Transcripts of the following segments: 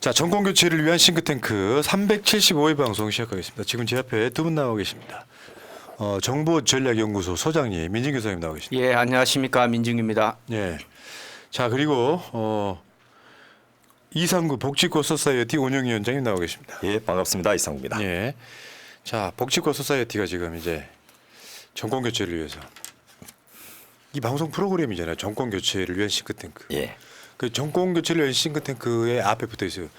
자, 정권 교체를 위한 싱크탱크 375회 방송 시작하겠습니다. 지금 제 앞에 두 분 나와 계십니다. 정보전략연구소 소장님 민진규 소장님 나와 계십니다. 예, 안녕하십니까, 민중입니다. 예. 자, 그리고 이상구 복지코 소사이어티 운영위원장님 나와 계십니다. 예, 반갑습니다. 이상구입니다. 예. 자, 복지코 소사이어티가 지금 이제 정권 교체를 위해서 이 방송 프로그램이잖아요. 정권 교체를 위한 싱크탱크. 예, 그 정권 교체를 위한 싱크탱크의 앞에 붙어 있어요.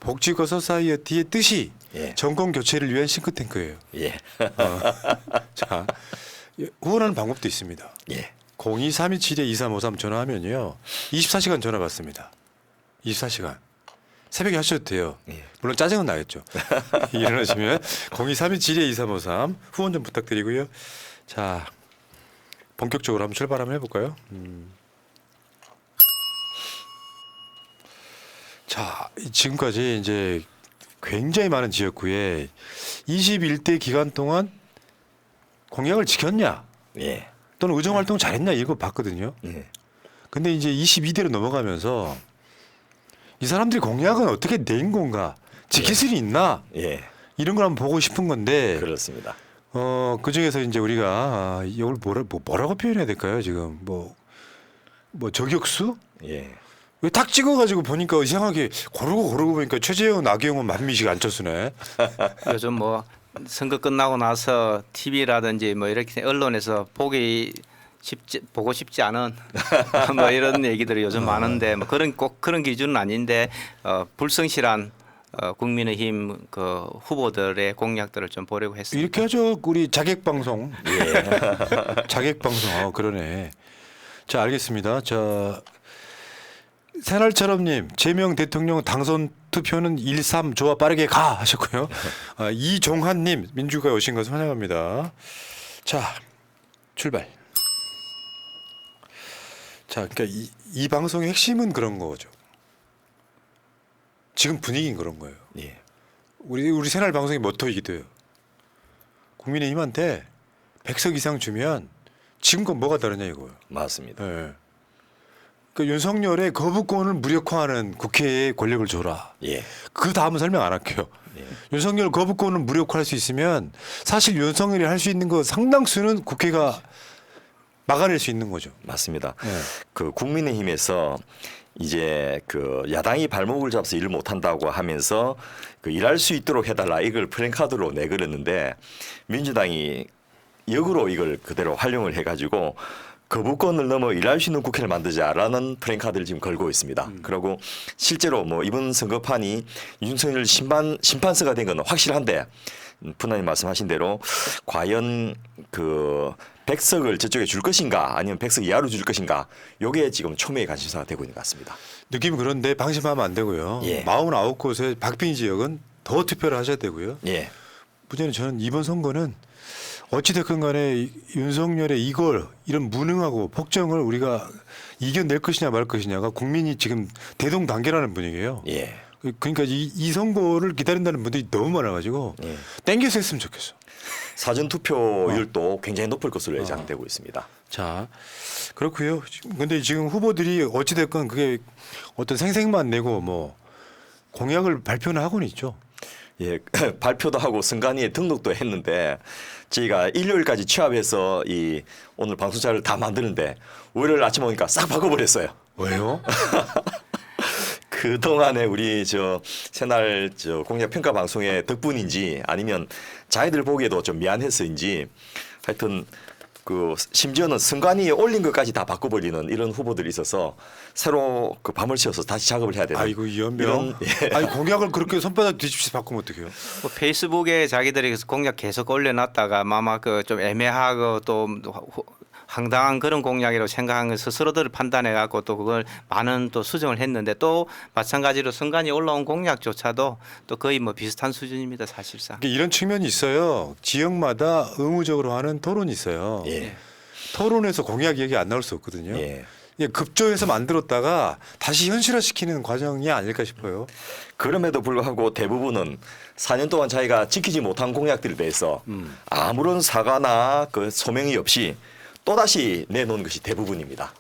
복지코 소사이어티의 뜻이 예. 정권 교체를 위한 싱크탱크예요. 예, 자, 후원하는 방법도 있습니다. 예. 02-327-2353 전화하면요. 24시간 전화 받습니다. 24시간. 새벽에 하셔도 돼요. 예. 물론 짜증은 나겠죠. 일어나시면 02-327-2353 후원 좀 부탁드리고요. 자, 본격적으로 한번 출발 한번 해볼까요? 자, 지금까지 이제 굉장히 많은 지역구에 21대 기간 동안 공약을 지켰냐 예, 또는 의정활동 잘했냐 이거 봤거든요. 예. 근데 이제 22대로 넘어가면서 이 사람들이 공약은 어떻게 낸 건가 지킬 수 있나 예, 이런 걸 한번 보고 싶은 건데 그렇습니다. 그 중에서 이제 우리가 이걸 뭐라고 표현해야 될까요? 지금 뭐 저격수? 예, 왜 탁 찍어가지고 보니까 이상하게 고르고 보니까 최재형, 나경원, 만미식, 안철수네. 요즘 뭐 선거 끝나고 나서 TV라든지 뭐 이렇게 언론에서 보고 싶지 않은 뭐 이런 얘기들이 요즘 많은데 뭐 꼭 그런 기준은 아닌데 불성실한 국민의힘 그 후보들의 공약들을 좀 보려고 했습니다. 이렇게 하죠. 우리 자객 방송. 예, 자객 방송. 그러네. 자, 알겠습니다. 자, 새날처럼님 제명 대통령 당선 투표는 1-3 좋아 빠르게 가 하셨고요. 이종환님 민주가에 오신 것을 환영합니다. 자, 출발. 자, 그러니까 이 방송의 핵심은 그런 거죠. 지금 분위기는 그런 거예요. 예, 우리 새날 방송의 모토이기도 해요. 국민의힘한테 100석 이상 주면 지금껏 뭐가 다르냐 이거예요. 맞습니다. 예. 그 윤석열의 거부권을 무력화하는 국회에 권력을 줘라. 예, 그 다음은 설명 안 할게요. 예. 윤석열 거부권을 무력화할 수 있으면 사실 윤석열이 할 수 있는 거 상당수는 국회가 막아낼 수 있는 거죠. 맞습니다. 예. 그 국민의힘에서 이제 그 야당이 발목을 잡아서 일을 못한다고 하면서 그 일할 수 있도록 해달라 이걸 프랜카드로 내걸었는데 민주당이 역으로 이걸 그대로 활용을 해가지고 거부권을 넘어 일할 수 있는 국회를 만들자라는 프랜카드를 지금 걸고 있습니다. 그리고 실제로 뭐 이번 선거판이 윤석열 심판서가 된 건 확실한데 푸나님 말씀하신 대로 과연 그 100석을 저쪽에 줄 것인가 아니면 100석 이하로 줄 것인가 요게 지금 초미의 관심사가 되고 있는 것 같습니다. 느낌이 그런데 방심하면 안 되고요. 예. 49곳의 박빙 지역은 더 투표를 하셔야 되고요. 예, 문제는 저는 이번 선거는 어찌됐건 간에 윤석열의 이런 무능하고 폭정을 우리가 이겨낼 것이냐 말 것이냐가 국민이 지금 대동단계라는 분위기예요. 예, 그러니까 이 선거를 기다린다는 분들이 너무 많아가지고 예. 땡겨서 했으면 좋겠어. 사전 투표율도 굉장히 높을 것으로 예상되고 있습니다. 자, 그렇고요. 근데 지금 후보들이 어찌됐건 그게 어떤 생색만 내고 뭐 공약을 발표는 하고는 있죠. 예, 발표도 하고 선관위에 등록도 했는데 저희가 일요일까지 취합해서 이 오늘 방송자를 다 만드는데 월요일 아침 오니까 싹 바꿔버렸어요. 왜요? 그 동안에 우리 새날 공약 평가 방송의 덕분인지 아니면 자기들 보기에도 좀 미안해서인지 하여튼 그 심지어는 선관위에 올린 것까지 다 바꿔버리는 이런 후보들이 있어서 새로 그 밤을 새워서 다시 작업을 해야 되는. 아이고 이 연명. 예. 아니 공약을 그렇게 손바닥 뒤집지 바꾸면 어떡해요? 뭐 페이스북에 자기들이 공약 계속 올려놨다가 아마 그 좀 애매하고 또 황당한 그런 공약이라고 생각한 걸 스스로들 판단해 갖고 또 그걸 많은 또 수정을 했는데 또 마찬가지로 선관위 올라온 공약조차도 또 거의 뭐 비슷한 수준입니다 사실상. 그러니까 이런 측면이 있어요. 지역마다 의무적으로 하는 토론이 있어요. 예. 토론에서 공약 얘기 안 나올 수 없거든요. 예. 이게 급조해서 만들었다가 다시 현실화시키는 과정이 아닐까 싶어요. 그럼에도 불구하고 대부분은 4년 동안 자기가 지키지 못한 공약들에 대해서 아무런 사과나 그 소명이 없이 또다시 내놓은 것이 대부분입니다.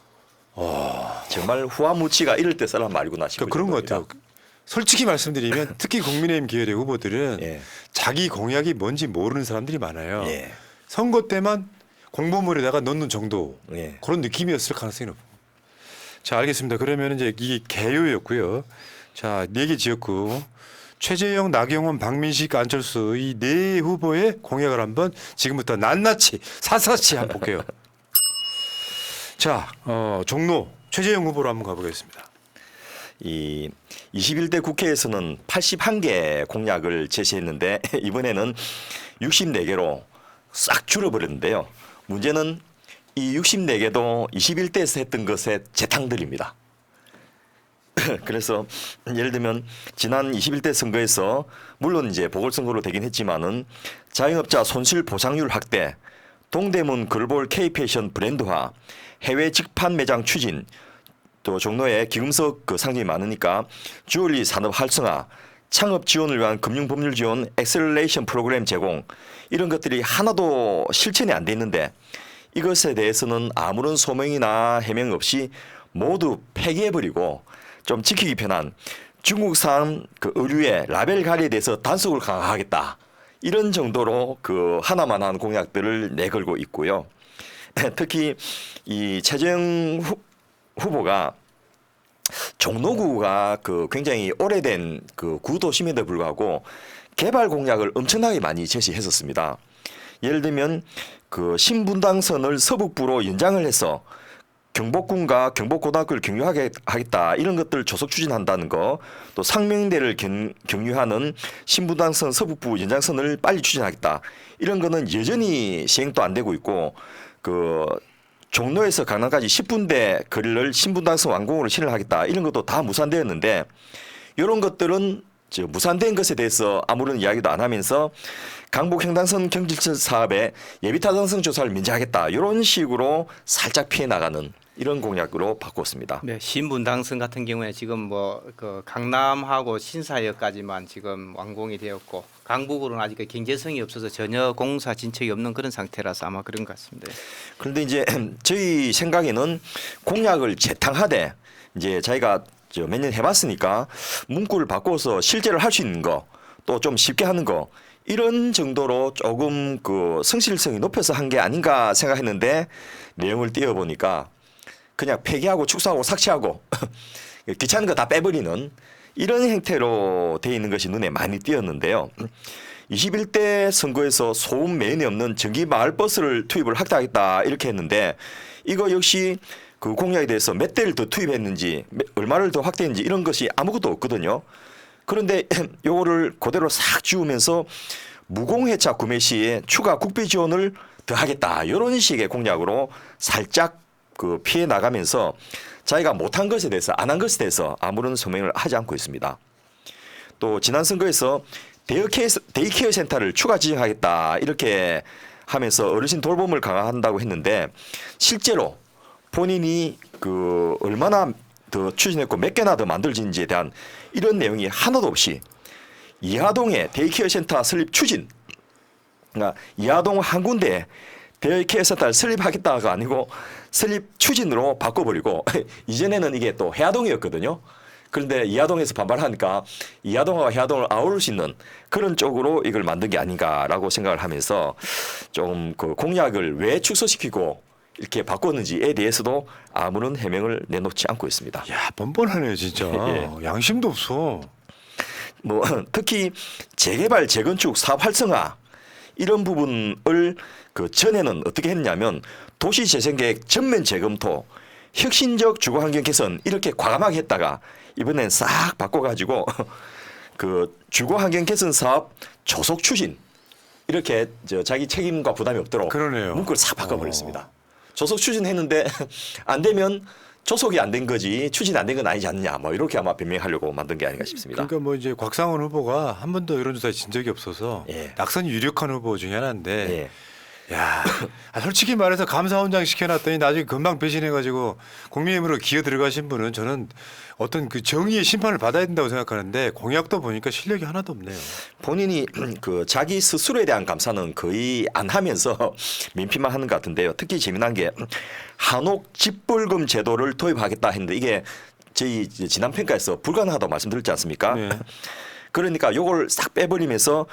정말 후한무치가 이럴 때 쓰란 말이구나 싶을 그러니까 그런 것 정도입니다. 같아요. 솔직히 말씀드리면 특히 국민의힘 기회대 후보들은 예. 자기 공약이 뭔지 모르는 사람들이 많아요. 예. 선거 때만 공보물에다가 넣는 정도 예. 그런 느낌이었을 가능성이 높습니다. 자, 알겠습니다. 그러면 이제 이게 개요였고요. 자, 4개 지역구 최재형, 나경원, 박민식, 안철수 이 네 후보의 공약을 한번 지금부터 낱낱이 사사치 한번 볼게요. 자, 종로 최재형 후보로 한번 가보겠습니다. 이 21대 국회에서는 81개 공약을 제시했는데 이번에는 64개로 싹 줄어버렸는데요. 문제는 이 64개도 21대에서 했던 것의 재탕들입니다. 그래서 예를 들면 지난 21대 선거에서 물론 이제 보궐선거로 되긴 했지만은 자영업자 손실 보상률 확대, 동대문 글로벌 K패션 브랜드화, 해외 직판 매장 추진, 또 종로에 기금석 그 상점이 많으니까 주얼리 산업 활성화, 창업 지원을 위한 금융 법률 지원 엑셀레이션 프로그램 제공 이런 것들이 하나도 실천이 안 돼 있는데 이것에 대해서는 아무런 소명이나 해명 없이 모두 폐기해버리고 좀 지키기 편한 중국산 그 의류의 라벨 관리에 대해서 단속을 강화하겠다 이런 정도로 그 하나만한 공약들을 내걸고 있고요. 특히 이 최재형 후보가 종로구가 그 굉장히 오래된 그 구도심에도 불구하고 개발 공약을 엄청나게 많이 제시했었습니다. 예를 들면 그 신분당선을 서북부로 연장을 해서 경복궁과 경복고등학교를 경유하겠다 이런 것들 조속 추진한다는 거, 또 상명대를 경유하는 신분당선 서북부 연장선을 빨리 추진하겠다 이런 거는 여전히 시행도 안 되고 있고 그 종로에서 강남까지 10분대 거리를 신분당선 완공으로 실현하겠다 이런 것도 다 무산되었는데 이런 것들은 무산된 것에 대해서 아무런 이야기도 안 하면서 강북횡단선 경질철 사업에 예비타당성 조사를 면제하겠다 이런 식으로 살짝 피해 나가는 이런 공약으로 바꿨습니다. 네, 신분당선 같은 경우에 지금 뭐 그 강남하고 신사역까지만 지금 완공이 되었고 강북으로는 아직 경제성이 없어서 전혀 공사 진척이 없는 그런 상태라서 아마 그런 것 같습니다. 그런데 이제 저희 생각에는 공약을 재탕하되 이제 자기가 몇 년 해봤으니까 문구를 바꿔서 실제로 할 수 있는 거 또 좀 쉽게 하는 거 이런 정도로 조금 그 성실성이 높여서 한 게 아닌가 생각했는데 내용을 띄워보니까 그냥 폐기하고 축소하고 삭제하고 귀찮은 거 다 빼버리는 이런 형태로 돼 있는 것이 눈에 많이 띄었는데요. 21대 선거에서 소음 매연이 없는 전기 마을버스를 투입을 확대하겠다 이렇게 했는데 이거 역시 그 공약에 대해서 몇 대를 더 투입했는지 얼마를 더 확대했는지 이런 것이 아무것도 없거든요. 그런데 요거를 그대로 싹 지우면서 무공해차 구매 시에 추가 국비 지원을 더 하겠다 이런 식의 공약으로 살짝 그 피해 나가면서 자기가 못한 것에 대해서 안 한 것에 대해서 아무런 소명을 하지 않고 있습니다. 또 지난 선거에서 데이케어 센터를 추가 지정하겠다 이렇게 하면서 어르신 돌봄을 강화한다고 했는데 실제로 본인이 그 얼마나 더 추진했고 몇 개나 더 만들어진지에 대한 이런 내용이 하나도 없이 이하동에 데이케어 센터 설립 추진, 그러니까 이하동 한 군데에 데이케어 센터를 설립하겠다가 아니고 설립 추진으로 바꿔버리고 이전에는 이게 또 해화동이었거든요. 그런데 이하동에서 반발하니까 이하동과 해화동을 아우를 수 있는 그런 쪽으로 이걸 만든 게 아닌가라고 생각을 하면서 좀 그 공약을 왜 축소시키고 이렇게 바꿨는지에 대해서도 아무런 해명을 내놓지 않고 있습니다. 야, 뻔뻔하네요, 진짜. 예. 양심도 없어. 뭐 특히 재개발, 재건축, 사업 활성화 이런 부분을 그 전에는 어떻게 했냐면 도시재생계획 전면 재검토, 혁신적 주거환경 개선 이렇게 과감하게 했다가 이번엔 싹 바꿔가지고 그 주거환경 개선 사업 조속 추진 이렇게 자기 책임과 부담이 없도록 그러네요. 문구를 싹 바꿔버렸습니다. 조속 추진했는데 안 되면 조속이 안 된 거지 추진 안 된 건 아니지 않느냐 뭐 이렇게 아마 변명하려고 만든 게 아닌가 싶습니다. 그러니까 뭐 이제 곽상원 후보가 한 번도 여론조사에 진 적이 없어서 예. 낙선이 유력한 후보 중에 하나인데 예. 야, 솔직히 말해서 감사원장 시켜놨더니 나중에 금방 배신해가지고 국민의힘으로 기어 들어가신 분은 저는 어떤 그 정의의 심판을 받아야 된다고 생각하는데 공약도 보니까 실력이 하나도 없네요. 본인이 그 자기 스스로에 대한 감사는 거의 안 하면서 민피만 하는 것 같은데요. 특히 재미난 게 한옥 집불금 제도를 도입하겠다 했는데 이게 저희 이제 지난 평가에서 불가능하다고 말씀드렸지 않습니까? 네. 그러니까 요걸 싹 빼버리면서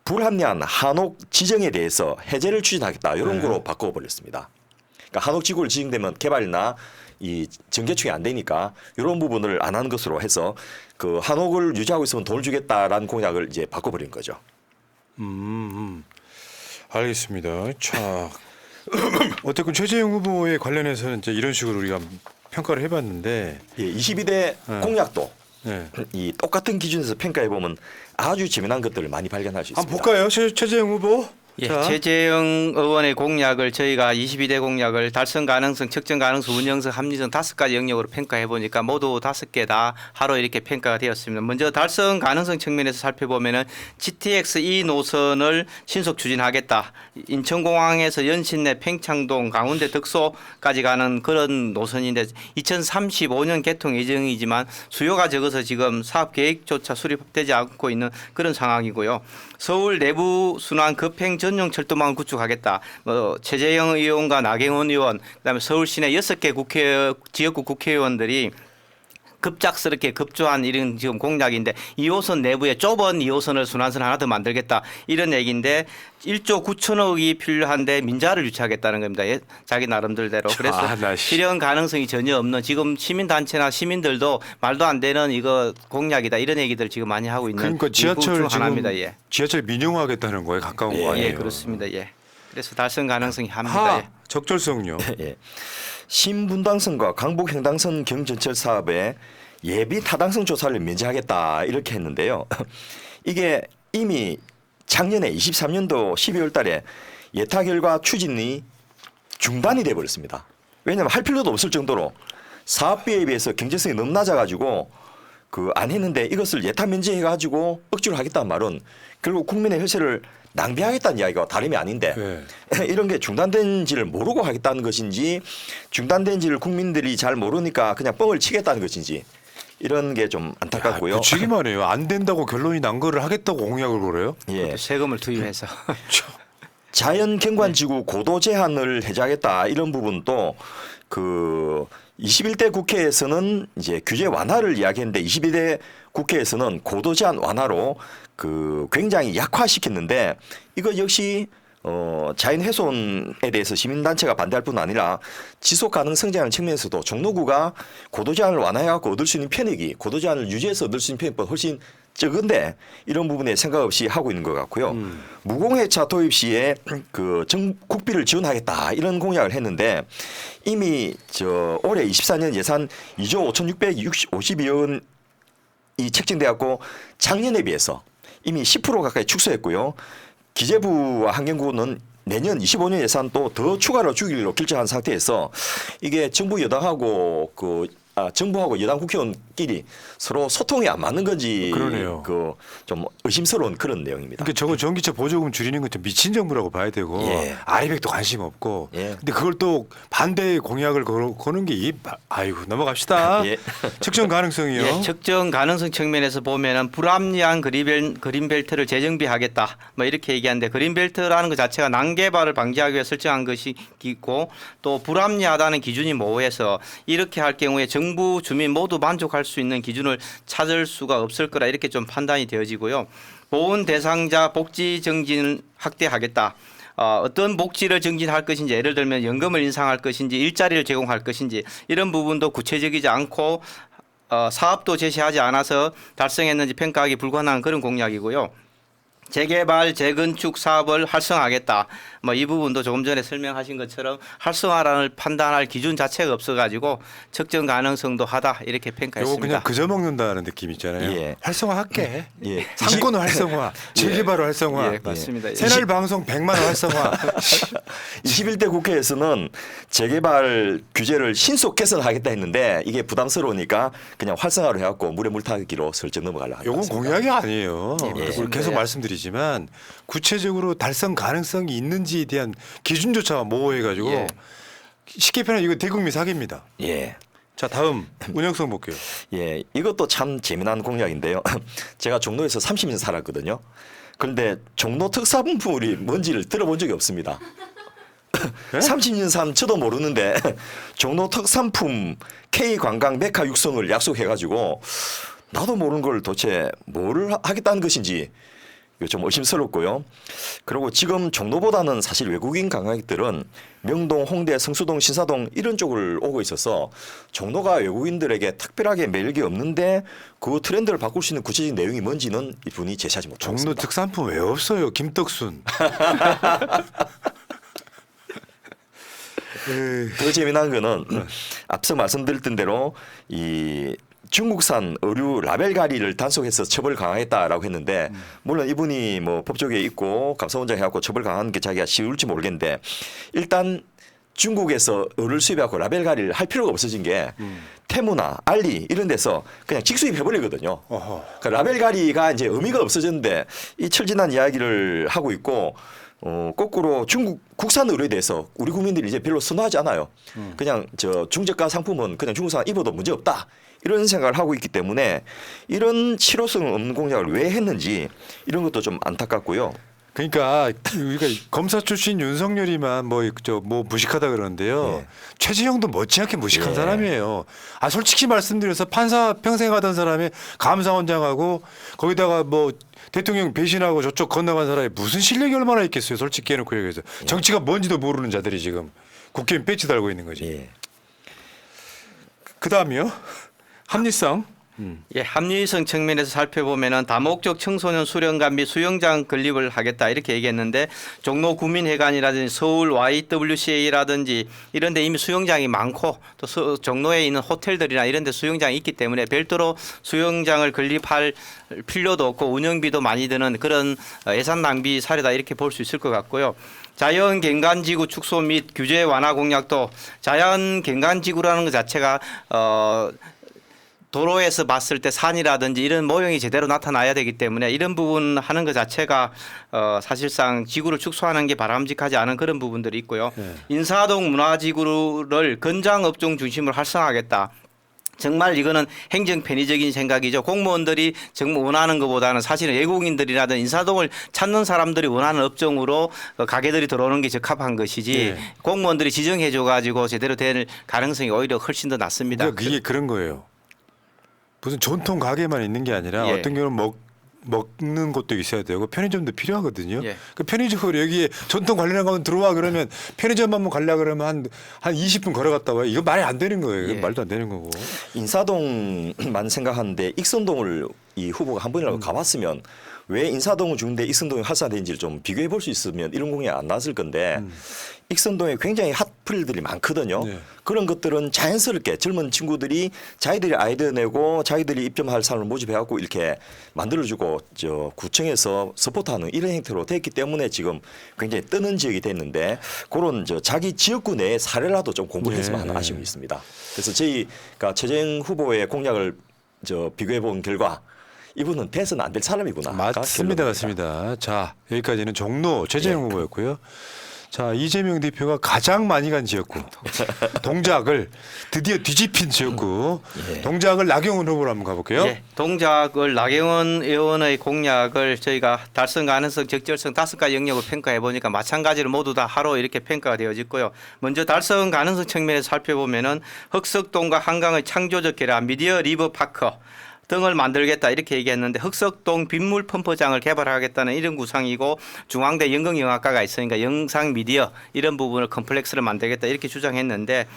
불합리한 한옥 지정에 대해서 해제를 추진하겠다 이런 네. 거로 바꿔버렸습니다. 그러니까 한옥 지구를 지정되면 개발이나 이 정개축이 안 되니까 이런 부분을 안 하는 것으로 해서 그 한옥을 유지하고 있으면 돈을 주겠다라는 공약을 이제 바꿔버린 거죠. 알겠습니다. 자, 어쨌든 최재형 후보에 관련해서는 이제 이런 식으로 우리가 평가를 해봤는데, 예, 22대 네. 공약도 네. 이 똑같은 기준에서 평가해 보면 아주 재미난 것들을 많이 발견할 수 있습니다. 한번 볼까요, 최재형 후보? 예, 자. 최재형 의원의 공약을 저희가 22대 공약을 달성 가능성, 측정 가능성, 운영성, 합리성 5가지 영역으로 평가해 보니까 모두 5개 다 하루 이렇게 평가가 되었습니다. 먼저 달성 가능성 측면에서 살펴보면은 GTX E 노선을 신속 추진하겠다. 인천공항에서 연신내 팽창동, 강원대 덕소까지 가는 그런 노선인데 2035년 개통 예정이지만 수요가 적어서 지금 사업 계획조차 수립되지 않고 있는 그런 상황이고요. 서울 내부 순환 급행 전용 철도망을 구축하겠다. 최재형 의원과 나경원 의원, 그다음에 서울 시내 6개 지역구 국회의원들이 급작스럽게 급조한 이런 지금 공약인데 2호선 내부에 좁은 2호선을 순환선 하나 더 만들겠다 이런 얘기인데 1조 9천억이 필요한데 민자를 유치하겠다는 겁니다. 자기 나름대로. 그래서 나 실현 가능성이 전혀 없는 지금 시민단체나 시민들도 말도 안 되는 이거 공약이다 이런 얘기들 지금 많이 하고 있는 그러니까 이구 지하철 중 지금 하나입니다. 예. 지하철 민영화하겠다는 거에 가까운 거 예, 아니에요? 그렇습니다. 예. 그래서 달성 가능성이 합니다. 하 예. 적절성요. 예. 신분당선과 강북 횡단선 경전철 사업에 예비 타당성 조사를 면제하겠다 이렇게 했는데요. 이게 이미 작년에 23년도 12월 달에 예타 결과 추진이 중단이 돼 버렸습니다. 왜냐하면 할 필요도 없을 정도로 사업비에 비해서 경제성이 너무 낮아가지고 그 안 했는데 이것을 예타 면제해가지고 억지로 하겠다는 말은 결국 국민의 혈세를 낭비하겠다는 이야기가 다름이 아닌데 네. 이런 게 중단된지를 모르고 하겠다는 것인지 중단된지를 국민들이 잘 모르니까 그냥 뻥을 치겠다는 것인지 이런 게 좀 안타깝고요. 붙이기만 해요. 안 된다고 결론이 난 거를 하겠다고 공약을 걸어요? 예. 또 세금을 투입해서 자연 경관지구 고도 제한을 해제하겠다 이런 부분도 그 21대 국회에서는 이제 규제 완화를 이야기했는데 22대 국회에서는 고도 제한 완화로 그 굉장히 약화시켰는데 이거 역시 자연 훼손에 대해서 시민단체가 반대할 뿐 아니라 지속 가능 성장하는 측면에서도 종로구가 고도 제한을 완화해갖고 얻을 수 있는 편익이 고도 제한을 유지해서 얻을 수 있는 편익보다 훨씬 적은데 이런 부분에 생각 없이 하고 있는 것 같고요. 무공해차 도입 시에 그 국비를 지원하겠다 이런 공약을 했는데 이미 올해 24년 예산 2조 5,652억 원이 책정돼갖고 작년에 비해서 이미 10% 가까이 축소했고요. 기재부와 환경부는 내년 25년 예산 또 더 추가로 주기로 결정한 상태에서 이게 정부 여당하고 정부하고 여당 국회의원끼리 서로 소통이 안 맞는 건지 그러네요. 좀 의심스러운 그런 내용입니다. 그러니까 저거 전기차 보조금 줄이는 건 좀 미친 정부라고 봐야 되고 예. 아이백도 관심 없고 예. 근데 그걸 또 반대 공약을 거는 게 아이고 넘어갑시다. 예. 측정 가능성이요. 예, 측정 가능성 측면에서 보면은 불합리한 그린벨트를 재정비하겠다. 뭐 이렇게 얘기하는데 그린벨트라는 것 자체가 난개발을 방지하기 위해 설정한 것이고 또 불합리하다는 기준이 모호해서 이렇게 할 경우에 정부 주민 모두 만족할 수 있는 기준을 찾을 수가 없을 거라 이렇게 좀 판단이 되어지고요. 보훈 대상자 복지 정진 확대하겠다. 어떤 복지를 정진할 것인지 예를 들면 연금을 인상할 것인지 일자리를 제공할 것인지 이런 부분도 구체적이지 않고 사업도 제시하지 않아서 달성했는지 평가하기 불가능한 그런 공약이고요. 재개발, 재건축 사업을 활성화하겠다. 뭐 이 부분도 조금 전에 설명하신 것처럼 활성화를 판단할 기준 자체가 없어가지고 측정 가능성도 하다 이렇게 요거 평가했습니다. 그냥 그저 먹는다는 느낌 있잖아요. 예. 활성화할게. 예. 상권 활성화, 재개발 활성화, 예, 맞습니다. 예. 새날 방송 100만 원 활성화. 21대 국회에서는 재개발 규제를 신속 개선하겠다 했는데 이게 부담스러우니까 그냥 활성화로 해갖고 물에 물 타기로 슬쩍 넘어가려고 하는 것 요건 같습니다. 공약이 아니에요. 예, 우리 맞습니다. 계속 예. 말씀드리지만 구체적으로 달성 가능성이 있는지에 대한 기준조차 모호해가지고 예. 쉽게 표현하면 이거 대국민 사기입니다. 예. 자 다음 운영성 볼게요. 예, 이것도 참 재미난 공약인데요. 제가 종로에서 30년 살았거든요. 그런데 종로 특산물이 뭔지를 들어본 적이 없습니다. 예? 30년 산 저도 모르는데 종로 특산품 K 관광 메카 육성을 약속해가지고 나도 모르는 걸 도대체 뭐를 하겠다는 것인지 좀 의심스럽고요. 그리고 지금 종로보다는 사실 외국인 관광객들은 명동, 홍대, 성수동, 신사동 이런 쪽을 오고 있어서 종로가 외국인들에게 특별하게 매일 게 없는데 그 트렌드를 바꿀 수 있는 구체적인 내용이 뭔지는 이분이 제시하지 못하고 종로 있습니다. 특산품 왜 없어요? 김떡순. 더 재미난 거는 앞서 말씀드렸던 대로 이 중국산 의류 라벨 가리를 단속해서 처벌 강화했다라고 했는데 물론 이분이 뭐 법조계에 있고 감사원장 해갖고 처벌 강화하는 게 자기가 쉬울지 모르겠는데 일단 중국에서 의류를 수입해갖고 라벨 가리를 할 필요가 없어진 게 테무나 알리 이런 데서 그냥 직수입해버리거든요. 어허. 그 라벨 가리가 이제 의미가 없어졌는데 이 철진한 이야기를 하고 있고 거꾸로 중국 국산 의류에 대해서 우리 국민들이 이제 별로 선호하지 않아요. 그냥 저 중저가 상품은 그냥 중국산 입어도 문제 없다. 이런 생각을 하고 있기 때문에 이런 실효성 없는 공약을 왜 했는지 이런 것도 좀 안타깝고요. 그러니까 우리가 검사 출신 윤석열이만 뭐 무식하다 그러는데요. 예. 최재형도 못지않게 무식한 예. 사람이에요. 아 솔직히 말씀드려서 판사 평생 하던 사람이 감사원장하고 거기다가 뭐 대통령 배신하고 저쪽 건너간 사람이 무슨 실력이 얼마나 있겠어요. 솔직히 해놓고 얘기해서 정치가 뭔지도 모르는 자들이 지금 국회의원 배지 달고 있는 거지. 예. 그 다음이요. 합리성. 예, 합리성 측면에서 살펴보면은 다목적 청소년 수련관 및 수영장 건립을 하겠다 이렇게 얘기했는데 종로 구민회관이라든지 서울 YWCA라든지 이런 데 이미 수영장이 많고 또 종로에 있는 호텔들이나 이런 데 수영장이 있기 때문에 별도로 수영장을 건립할 필요도 없고 운영비도 많이 드는 그런 예산 낭비 사례다 이렇게 볼 수 있을 것 같고요. 자연 갱간지구 축소 및 규제 완화 공약도 자연 갱간지구라는 것 자체가 도로에서 봤을 때 산이라든지 이런 모형이 제대로 나타나야 되기 때문에 이런 부분 하는 것 자체가 사실상 지구를 축소하는 게 바람직하지 않은 그런 부분들이 있고요. 인사동 문화지구를 건장업종 중심으로 활성화하겠다. 정말 이거는 행정 편의적인 생각이죠. 공무원들이 정말 원하는 것보다는 사실은 외국인들이라든 인사동을 찾는 사람들이 원하는 업종으로 가게들이 들어오는 게 적합한 것이지 네. 공무원들이 지정해 줘가지고 제대로 될 가능성이 오히려 훨씬 더 낮습니다. 그러니까 이게 그런 거예요. 무슨 전통 가게만 있는 게 아니라 예. 어떤 경우는 먹는 것도 있어야 되고 편의점도 필요하거든요. 예. 그 편의점으로 여기에 전통 관련한 거면 들어와 그러면 편의점 한번 가려고 그러면 한 20분 걸어갔다 와요. 이거 말이 안 되는 거예요. 이거 예. 말도 안 되는 거고. 인사동만 생각하는데 익선동을 이 후보가 한 번이라도 가봤으면 왜 인사동을 주는데 익선동이 활성화되는지를 좀 비교해 볼 수 있으면 이런 공약이 안 나왔을 건데 익선동에 굉장히 핫플들이 많거든요. 네. 그런 것들은 자연스럽게 젊은 친구들이 자기들이 아이디어 내고 자기들이 입점할 사람을 모집해갖고 이렇게 만들어주고 저 구청에서 서포트하는 이런 형태로 됐기 때문에 지금 굉장히 뜨는 지역이 됐는데 그런 저 자기 지역구 내의 사례라도 좀 공부를 했으면 하는 네. 아쉬움이 있습니다. 그래서 저희가 최재형 후보의 공약을 비교해 본 결과 이분은 돼서는 안 될 사람이구나. 맞습니다. 맞습니다. 자, 여기까지는 종로 최재형 예. 후보였고요. 자, 이재명 대표가 가장 많이 간 지역구 동작을 드디어 뒤집힌 지역구 예. 동작을 나경원 후보로 한번 가볼게요. 예, 동작을 나경원 의원의 공약을 저희가 달성 가능성, 적절성 5가지 영역을 평가해 보니까 마찬가지로 모두 다 하로 이렇게 평가가 되어졌고요. 먼저 달성 가능성 측면에서 살펴보면은 흑석동과 한강의 창조적 결합, 미디어 리버파크 등을 만들겠다 이렇게 얘기했는데 흑석동 빗물 펌프장을 개발하겠다는 이런 구상이고 중앙대 연극영화과가 있으니까 영상 미디어 이런 부분을 컴플렉스를 만들겠다 이렇게 주장했는데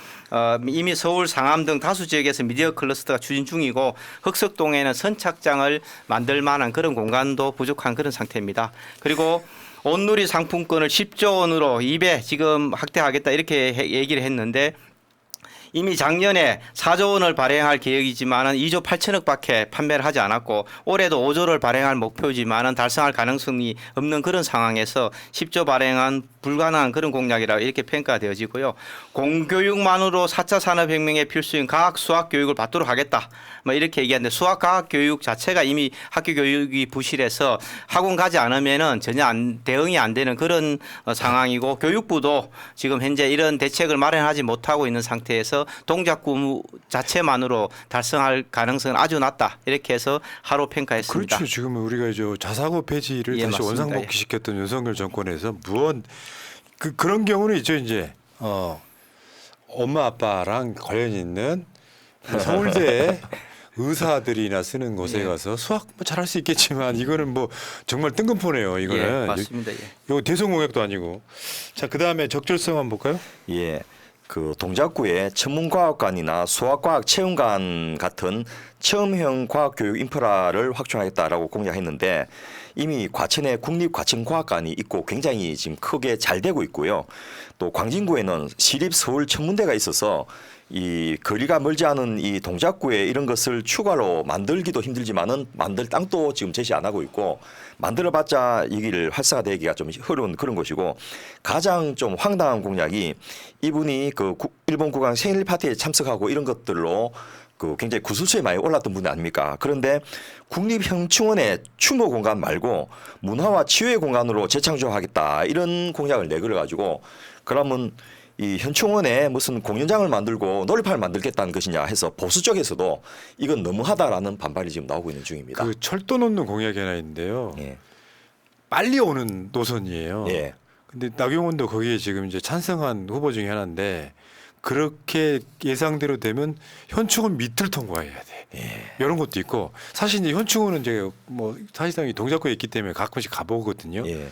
이미 서울 상암 등 다수 지역에서 미디어 클러스터가 추진 중이고 흑석동에는 선착장을 만들 만한 그런 공간도 부족한 그런 상태입니다. 그리고 온누리 상품권을 10조 원으로 2배 지금 확대하겠다 이렇게 얘기를 했는데 이미 작년에 4조 원을 발행할 계획이지만은 2조 8천억밖에 판매를 하지 않았고 올해도 5조를 발행할 목표지만은 달성할 가능성이 없는 그런 상황에서 10조 발행은 불가능한 그런 공약이라고 이렇게 평가되어지고요. 공교육만으로 4차 산업혁명의 필수인 과학 수학 교육을 받도록 하겠다. 뭐 이렇게 얘기하는데 수학 과학 교육 자체가 이미 학교 교육이 부실해서 학원 가지 않으면은 전혀 대응이 안 되는 그런 상황이고 교육부도 지금 현재 이런 대책을 마련하지 못하고 있는 상태에서 동작구 자체만으로 달성할 가능성은 아주 낮다. 이렇게 해서 하로 평가했습니다. 그렇죠. 지금 우리가 자사고 폐지를 예, 다시 맞습니다. 원상복귀 시켰던 윤석열 정권에서 무언 그런 경우는 있죠. 이제 엄마 아빠랑 관련 있는 서울대 의사들이나 쓰는 곳에 예. 가서 수학 뭐 잘할 수 있겠지만 이거는 뭐 정말 뜬금포네요. 이거는 예, 맞습니다. 예. 이거 대성공약도 아니고. 자, 그다음에 적절성 한번 볼까요? 예. 그 동작구에 천문과학관이나 수학과학 체험관 같은 체험형 과학교육 인프라를 확충하겠다라고 공약했는데 이미 과천에 국립과천과학관이 있고 굉장히 지금 크게 잘 되고 있고요. 또 광진구에는 시립서울천문대가 있어서 이 거리가 멀지 않은 이 동작구에 이런 것을 추가로 만들기도 힘들지만은 만들 땅도 지금 제시 안 하고 있고 만들어봤자 이길 활성화되기가 좀 어려운 그런 곳이고 가장 좀 황당한 공약이 이분이 그 일본 국왕 생일 파티에 참석하고 이런 것들로 그 굉장히 구설수에 많이 올랐던 분 아닙니까? 그런데 국립형충원의 추모 공간 말고 문화와 치유의 공간으로 재창조하겠다 이런 공약을 내걸어 가지고 그러면 이 현충원에 무슨 공연장을 만들고 놀이판을 만들겠다는 것이냐 해서 보수 쪽에서도 이건 너무하다라는 반발이 지금 나오고 있는 중입니다. 그 철도 놓는 공약이 하나 있는데요. 예. 빨리 오는 노선이에요. 예. 근데 나경원도 거기에 지금 이제 찬성한 후보 중에 하나인데 그렇게 예상대로 되면 현충원 밑을 통과해야 돼. 이런 것도 있고 사실 이제 현충원은 이제 뭐 사실상 이 동작구에 있기 때문에 가끔씩 가보거든요. 예.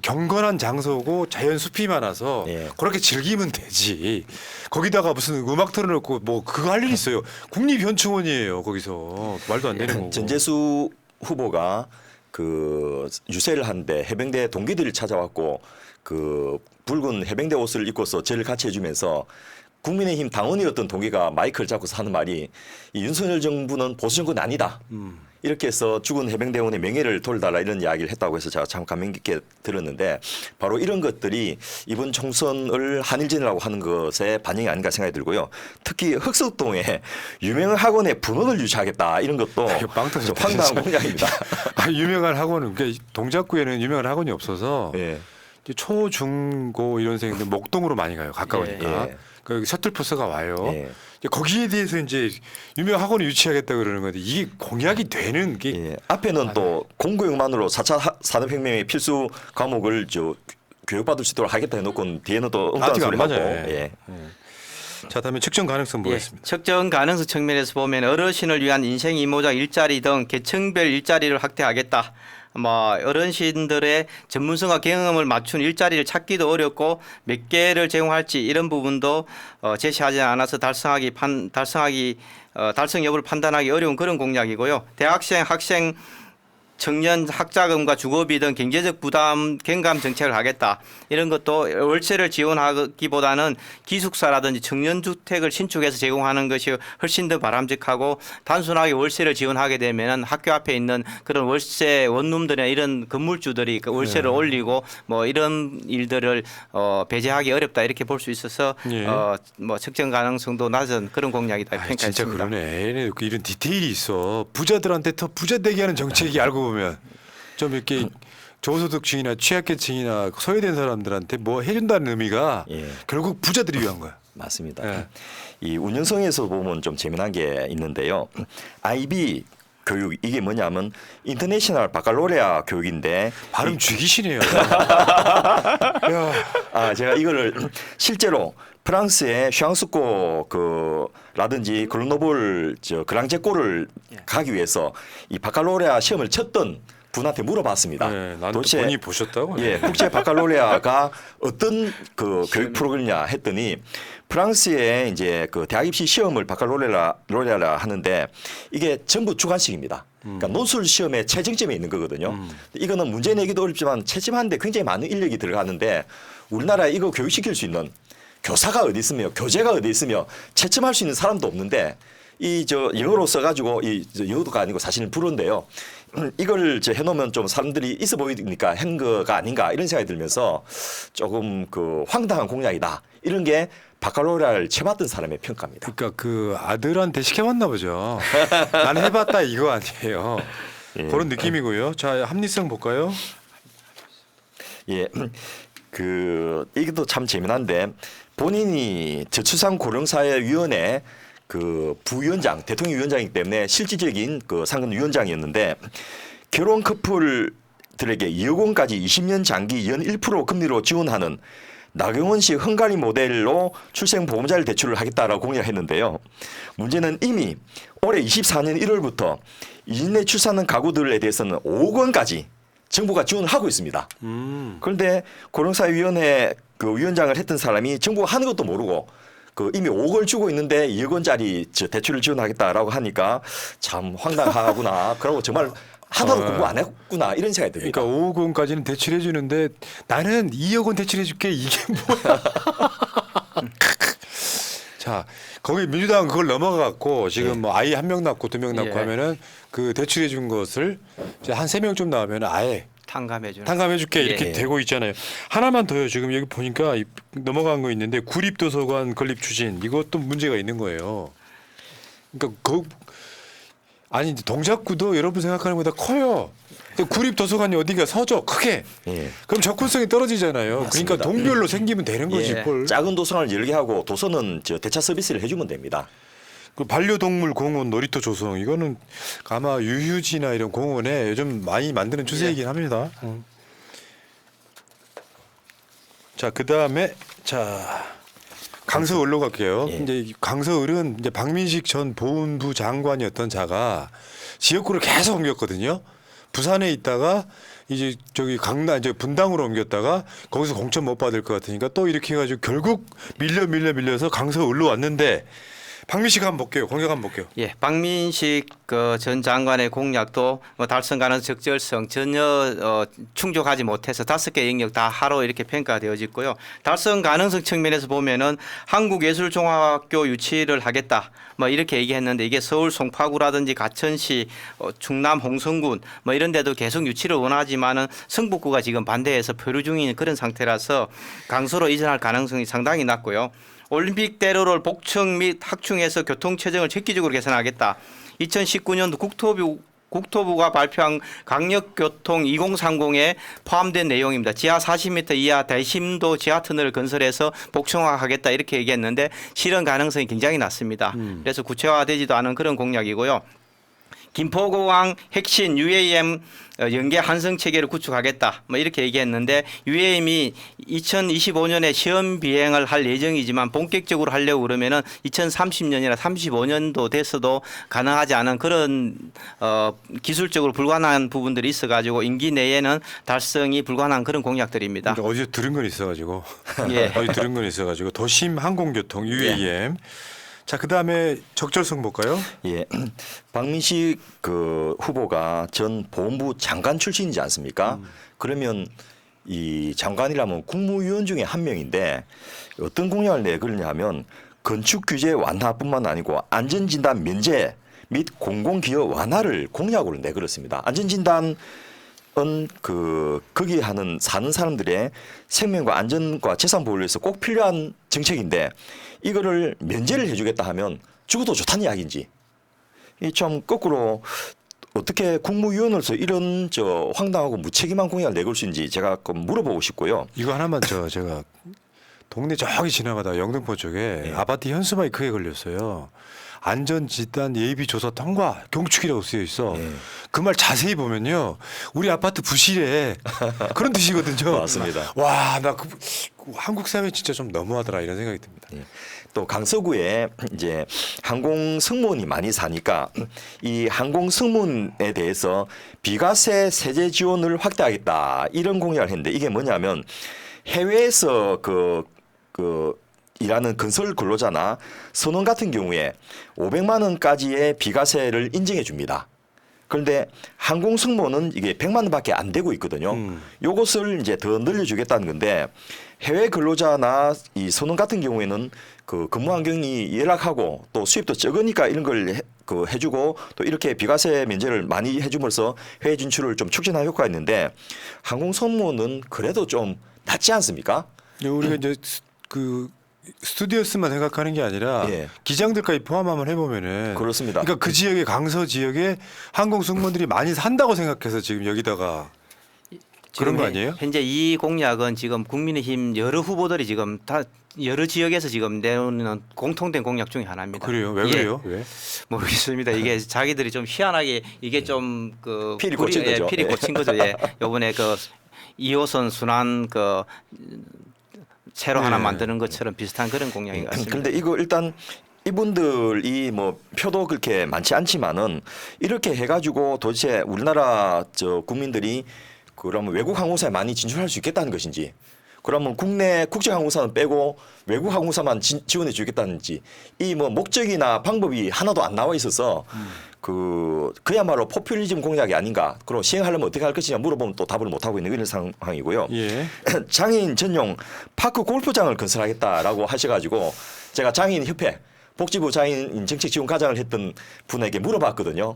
경건한 장소고 자연 숲이 많아서 예. 그렇게 즐기면 되지. 거기다가 무슨 음악 틀어놓고 뭐 그거 할 일 있어요. 국립현충원이에요. 거기서 말도 안 되는 거고. 전재수 후보가 그 유세를 하는데 해병대 동기들이 찾아왔고 그 붉은 해병대 옷을 입고서 저를 같이 해주면서 국민의힘 당원이었던 동기가 마이크를 잡고서 하는 말이 이 윤석열 정부는 보수 정권은 아니다. 이렇게 해서 죽은 해병대원의 명예를 돌달라 이런 이야기를 했다고 해서 제가 참 감명 깊게 들었는데 바로 이런 것들이 이번 총선을 한일전이라고 하는 것에 반영이 아닌가 생각이 들고요. 특히 흑석동에 유명 학원의 분원을 유치하겠다 이런 것도 이거 빵 터졌다, 좀 황당한 진짜. 공약입니다. 유명한 학원은 그러니까 동작구에는 유명한 학원이 없어서 예. 이제 초, 중, 고 이런 생들 목동으로 많이 가요. 가까우니까. 예. 그 셔틀버스가 와요. 예. 이제 거기에 대해서 이제 유명 학원을 유치하겠다 그러는 건데 이게 공약이 되는 게 예. 앞에는 또 공교육만으로 4차 산업혁명의 필수 과목을 교육받을 수 있도록 하겠다 해놓고 뒤에는 또 엉뚱한 앞뒤가 안 소리 하고. 맞아요. 예. 자, 다음에 측정 가능성 보겠습니다. 예, 측정 가능성 측면에서 보면 어르신을 위한 인생 이모작 일자리 등 계층별 일자리를 확대하겠다. 뭐 어르신들의 전문성과 경험을 맞춘 일자리를 찾기도 어렵고 몇 개를 제공할지 이런 부분도 제시하지 않아서 달성 여부를 판단하기 어려운 그런 공약이고요. 대학생, 학생 청년 학자금과 주거비 등 경제적 부담 경감 정책을 하겠다. 이런 것도 월세를 지원하기보다는 기숙사라든지 청년주택을 신축해서 제공하는 것이 훨씬 더 바람직하고 단순하게 월세를 지원하게 되면 학교 앞에 있는 그런 월세 원룸들이나 이런 건물주들이 그 월세를 올리고 뭐 이런 일들을 배제하기 어렵다 이렇게 볼 수 있어서 예. 뭐 측정 가능성도 낮은 그런 공약이다 아이, 평가했습니다. 진짜 그러네. 얘네 이런 디테일이 있어. 부자들한테 더 부자 되게 하는 정책이 알고 보면 좀 이렇게 저소득층이나 취약계층이나 소외된 사람들한테 뭐 해준다는 의미가 예. 결국 부자들이 위한 거야. 맞습니다. 예. 이 운영성에서 보면 좀 재미난 게 있는데요. IB 교육 이게 뭐냐면 인터내셔널 바칼로레아 교육인데 발음 죽이시네요. 야, 제가 이거를 실제로 프랑스의 샹스코 라든지 글로노볼 그랑제코를 가기 위해서 이 바칼로레아 시험을 쳤던 분한테 물어봤습니다. 네, 나도 본인이 보셨다고? 예, 국제 바칼로레아가 어떤 그 교육 프로그램이냐 했더니 프랑스의 이제 그 대학 입시 시험을 바칼로레아라 하는데 이게 전부 주관식입니다. 그러니까 논술 시험의 최정점에 있는 거거든요. 이거는 문제 내기도 어렵지만 채점하는데 굉장히 많은 인력이 들어가는데 우리나라에 이거 교육시킬 수 있는 교사가 어디 있으며 교재가 어디 있으며 채점할 수 있는 사람도 없는데 영어로 써가지고 영어가 아니고 사실은 불어인데요. 이걸 해놓으면 좀 사람들이 있어 보이니까 한 거가 아닌가 이런 생각이 들면서 조금 황당한 공약이다. 이런 게 바칼로레아를 쳐봤던 사람의 평가입니다. 그러니까 그 아들한테 시켜봤나 보죠. 난 해봤다 이거 아니에요. 예. 그런 느낌이고요. 자, 합리성 볼까요? 예, 이것도 참 재미난데 본인이 저출산고령사회위원회 부위원장, 대통령 위원장이기 때문에 실질적인 상근 위원장이었는데 결혼 커플 대출자들에게 2억 원까지 20년 장기 연 1% 금리로 지원하는 나경원식 헝가리 모델로 출생보험자율 대출을 하겠다라고 공약을 했는데요. 문제는 이미 올해 24년 1월부터 이진내 출산한 가구들에 대해서는 5억 원까지 정부가 지원을 하고 있습니다. 그런데 고령사회위원회 그 위원장을 했던 사람이 정부가 하는 것도 모르고 그 이미 5억을 주고 있는데 2억 원짜리 대출을 지원하겠다라고 하니까 참 황당하구나. 그러고 정말 하나도 공부 안 했구나 이런 생각이 듭니다. 그러니까 5억 원까지는 대출해 주는데 나는 2억 원 대출해 줄게 이게 뭐야? 자, 거기 민주당은 그걸 넘어가갖고 지금 뭐 아이 한 명 낳고 두 명 낳고 예. 하면은 그 대출해 준 것을 이제 한 세 명쯤 나오면 아예 탕감해주는. 탕감해 줄게 이렇게 예. 되고 있잖아요. 하나만 더요. 지금 여기 보니까 넘어간 거 있는데 구립도서관 건립 추진 이것도 문제가 있는 거예요. 그러니까 아니 동작구도 여러분 생각하는 것보다 커요. 구립도서관이 어딘가 서져 크게. 예. 그럼 접근성이 떨어지잖아요. 맞습니다. 그러니까 동별로 생기면 되는 거지. 예. 뭘. 작은 도서관을 열게 하고 도서는 대차 서비스를 해주면 됩니다. 그 반려동물 공원 놀이터 조성 이거는 아마 유휴지나 이런 공원에 요즘 많이 만드는 추세이긴 합니다. 자, 그다음에 자 강서을로 갈게요. 예. 이제 강서을은 이제 박민식 전 보훈부 장관이었던 자가 지역구를 계속 옮겼거든요. 부산에 있다가 이제 저기 강남 이제 분당으로 옮겼다가 거기서 공천 못 받을 것 같으니까 또 이렇게 해가지고 결국 밀려서 강서을로 왔는데 박민식 한번 볼게요. 공약 한번 볼게요. 예, 박민식 그 전 장관의 공약도 뭐 달성 가능 적절성 전혀 충족하지 못해서 5개 영역 다 하로 이렇게 평가되어졌고요. 달성 가능성 측면에서 보면은 한국예술종합학교 유치를 하겠다. 뭐 이렇게 얘기했는데 이게 서울 송파구라든지 가천시, 충남 홍성군 뭐 이런 데도 계속 유치를 원하지만은 성북구가 지금 반대해서 표류 중인 그런 상태라서 강서로 이전할 가능성이 상당히 낮고요. 올림픽대로를 복층 및 학충에서 교통체증을 획기적으로 개선하겠다. 2019년도 국토부가 발표한 강력교통 2030에 포함된 내용입니다. 지하 40m 이하 대심도 지하터널을 건설해서 복층화하겠다 이렇게 얘기했는데 실현 가능성이 굉장히 낮습니다. 그래서 구체화되지도 않은 그런 공약이고요. 김포공항 핵심 UAM 연계 환승 체계를 구축하겠다. 뭐 이렇게 얘기했는데 UAM이 2025년에 시험 비행을 할 예정이지만 본격적으로 하려고 그러면은 2030년이나 35년도 돼서도 가능하지 않은 그런 기술적으로 불가능한 부분들이 있어가지고 임기 내에는 달성이 불가능한 그런 공약들입니다. 그러니까 어디서 들은 건 있어가지고 예. 어디 들은 건 있어가지고 도심 항공교통 UAM. 자, 그다음에 적절성 볼까요? 예, 박민식 그 후보가 전 보훈부 장관 출신이지 않습니까? 그러면 이 장관이라면 국무위원 중에 한 명인데 어떤 공약을 내걸냐 하면 건축 규제 완화뿐만 아니고 안전진단 면제 및 공공기여 완화를 공약으로 내걸었습니다. 안전진단은 거기 사는 사람들의 생명과 안전과 재산 보호를 위해서 꼭 필요한 정책인데 이거를 면제를 해주겠다 하면 죽어도 좋다는 이야기인지 이 참 거꾸로 어떻게 국무위원으로서 이런 황당하고 무책임한 공약을 내걸 수 있는지 제가 물어보고 싶고요. 이거 하나만 제가 동네 저기 지나가다 영등포 쪽에 아파트 현수막이 크게 걸렸어요. 안전진단 예비조사 통과 경축이라고 쓰여 있어. 그 말 자세히 보면요, 우리 아파트 부실해 그런 뜻이거든요. 맞습니다. 와, 나 한국 사회 진짜 좀 너무하더라 이런 생각이 듭니다. 또 강서구에 이제 항공 승무원이 많이 사니까 이 항공 승무원에 대해서 비과세 세제 지원을 확대하겠다 이런 공약을 했는데 이게 뭐냐면 해외에서 일하는 건설 근로자나 선원 같은 경우에 500만 원까지의 비과세를 인정해 줍니다. 그런데 항공 승무원은 이게 100만 원밖에 안 되고 있거든요. 요것을 이제 더 늘려주겠다는 건데 해외 근로자나 이 선원 같은 경우에는 그 근무 환경이 열악하고 또 수입도 적으니까 이런 걸 해주고 또 이렇게 비과세 면제를 많이 해줌으로써 해외 진출을 좀 촉진할 효과가 있는데 항공 승무원은 그래도 좀 낫지 않습니까? 우리가 이제 스튜디오스만 생각하는 게 아니라 예. 기장들까지 포함하면 해보면은 그렇습니다. 그러니까 그 지역의 강서 지역에 항공 승무원들이 많이 산다고 생각해서 지금 여기다가 그런 거 아니에요? 현재 이 공약은 지금 국민의힘 여러 후보들이 지금 다 여러 지역에서 지금 내놓는 공통된 공약 중에 하나입니다. 그래요? 왜 이게 그래요? 왜? 모르겠습니다. 이게 자기들이 좀 희한하게 이게 좀 그 필이 꽂힌 거죠. 필이 예. 꽂힌 거죠. 예. 요번에 그 2호선 순환 그 새로 하나 네. 만드는 것처럼 비슷한 그런 공약인 것 같습니다. 그런데 이거 일단 이분들이 뭐 표도 그렇게 많지 않지만은 이렇게 해가지고 도대체 우리나라 저 국민들이 그러면 외국 항공사에 많이 진출할 수 있겠다는 것인지, 그러면 국내 국제 항공사는 빼고 외국 항공사만 지원해 주겠다는지, 이 뭐 목적이나 방법이 하나도 안 나와 있어서 그야말로 포퓰리즘 공약이 아닌가. 그리고 시행하려면 어떻게 할 것이냐 물어보면 또 답을 못 하고 있는 이런 상황이고요. 예. 장애인 전용 파크 골프장을 건설하겠다라고 하셔가지고 제가 장애인 협회 복지부 장애인 정책 지원 과장을 했던 분에게 물어봤거든요.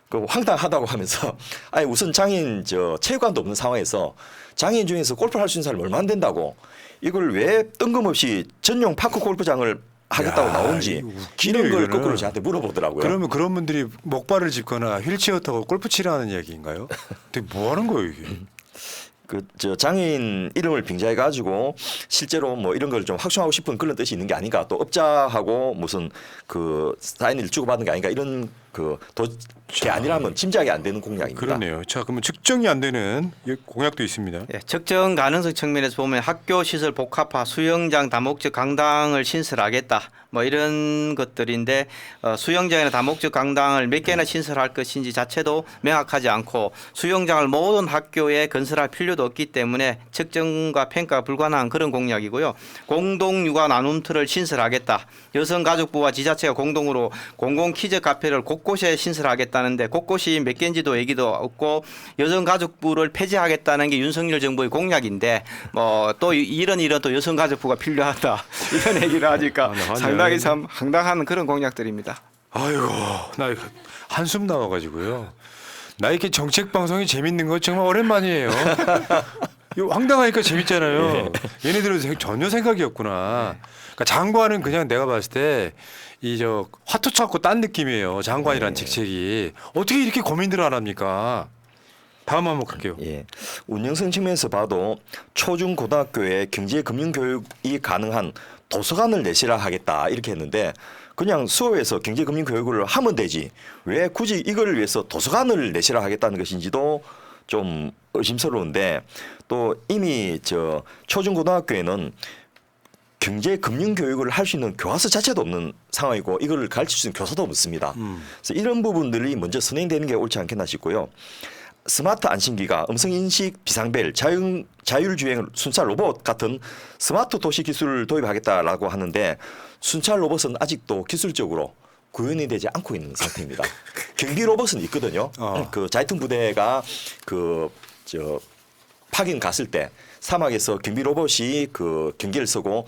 그 황당하다고 하면서 아니 우선 장애인 저 체육관도 없는 상황에서 장애인 중에서 골프를 할 수 있는 사람이 얼마 안 된다고 이걸 왜 뜬금없이 전용 파크 골프장을 하겠다고 야, 나오는지 이거 웃기네요, 이런 걸 이거는. 거꾸로 저한테 물어보더라고요. 그러면 그런 분들이 목발을 짚거나 휠체어 타고 골프 치라는 이야기인가요? 되게 뭐 하는 거예요, 이게? 그 저 장애인 이름을 빙자해 가지고 실제로 뭐 이런 걸 좀 확충하고 싶은 그런 뜻이 있는 게 아닌가, 또 업자하고 무슨 그 사인을 주고받는 게 아닌가, 이런 게 아니라면 짐작이 안 되는 공약입니다. 그러네요. 자, 그러면 측정이 안 되는 공약도 있습니다. 예, 적정 가능성 측면에서 보면 학교 시설 복합화, 수영장 다목적 강당을 신설하겠다. 뭐 이런 것들인데 수영장이나 다목적 강당을 몇 개나 신설할 것인지 자체도 명확하지 않고 수영장을 모든 학교에 건설할 필요도 없기 때문에 측정과 평가가 불가능한 그런 공약이고요. 공동육아 나눔터를 신설하겠다. 여성가족부와 지자체가 공동으로 공공 키즈 카페를 곳곳에 신설하겠다는데 곳곳이 몇 개인지도 얘기도 없고 여성가족부를 폐지하겠다는 게 윤석열 정부의 공약인데 뭐 또 이런 또 여성가족부가 필요하다 이런 얘기를 하니까 상당히 참 황당한 그런 공약들입니다. 아이고, 나 이거 한숨 나와가지고요. 나 이렇게 정책 방송이 재밌는 거 정말 오랜만이에요. 이거 황당하니까 재밌잖아요. 얘네들은 전혀 생각이 없구나. 그러니까 장관은 그냥 내가 봤을 때 이 저 화투 찾고 딴 느낌이에요. 장관이란 직책이 어떻게 이렇게 고민들 안 합니까? 다음 한번 갈게요. 예. 운영성 측면에서 봐도 초중 고등학교에 경제 금융 교육이 가능한 도서관을 내시라 하겠다 이렇게 했는데 그냥 수업에서 경제 금융 교육을 하면 되지 왜 굳이 이걸 위해서 도서관을 내시라 하겠다는 것인지도 좀 의심스러운데, 또 이미 저 초중 고등학교에는 경제 금융 교육을 할 수 있는 교과서 자체도 없는 상황이고 이걸 가르칠 수 있는 교사도 없습니다. 그래서 이런 부분들이 먼저 선행되는 게 옳지 않겠나 싶고요. 스마트 안심기가, 음성인식 비상벨, 자율주행 순찰 로봇 같은 스마트 도시 기술을 도입하겠다라고 하는데 순찰 로봇은 아직도 기술적으로 구현이 되지 않고 있는 상태입니다. 경비 로봇은 있거든요. 그 자이툰 부대가 파견 갔을 때 사막에서 경비 로봇이 그 경계를 서고